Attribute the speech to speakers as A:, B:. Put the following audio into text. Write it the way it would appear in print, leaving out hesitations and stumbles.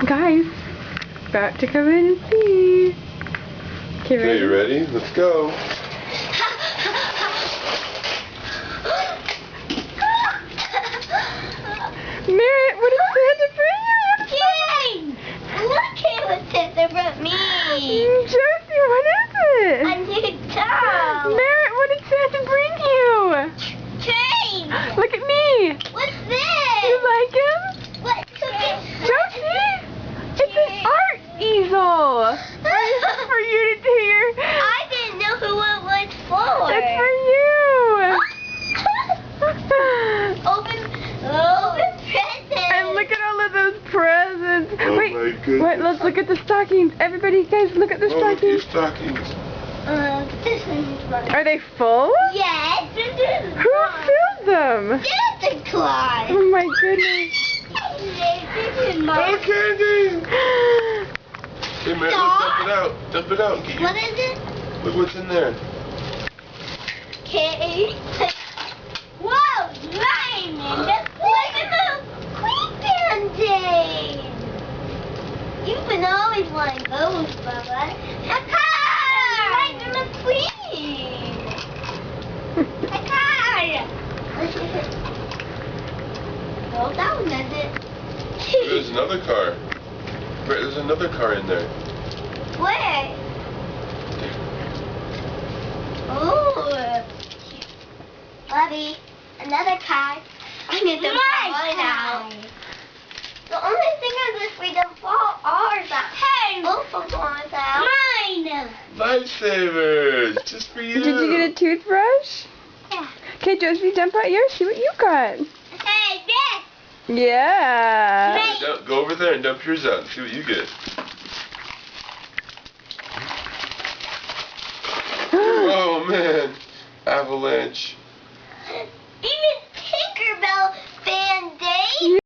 A: Guys, about to come in and see.
B: Okay, you ready? Let's go.
A: Merritt, what did Santa bring you?
C: Yay! Look at what Santa brought me.
A: Josie, what is it?
C: A new doll.
A: Merritt, what did Santa bring you?
C: Train.
A: Look at me.
C: What's this?
A: You like him?
C: What?
A: Josie, it's an art easel. For you to do your...
C: I didn't know who it was for.
A: It's for you.
C: Open presents.
A: And look at all of those presents.
B: Oh
A: Wait,
B: my goodness.
A: wait, let's look at the stockings. Everybody, guys, look at the
B: Oh, look at these
A: stockings.
B: stockings.
C: This one's mine.
A: Are they full?
C: Yes, this is
A: Who
C: mine.
A: filled them?
C: Santa Claus.
A: Oh my goodness.
C: This is
B: Oh,
C: mine.
B: candy! Hey, man, look, dump it out. Dump it out and get your...
C: What is it?
B: Look what's in there.
C: Okay. Whoa, Raymond, that's like a little Queen Band-Aid. You've been always wanting those, Bubba. A car! Like the McQueen. A car! No, that one doesn't.
B: There's another car. There's another car in there.
C: Where? Oh. Bobby, another card. I'm going to throw mine out. The only thing I wish we don't fall are the both of ones out. Mine!
B: Lifesavers! Just for you.
A: Did you get a toothbrush?
C: Yeah.
A: Okay, Josie, dump out yours. See what you got.
C: Hey, this!
A: Yeah.
B: Go over there and dump yours out and see what you get. Oh, man. Avalanche.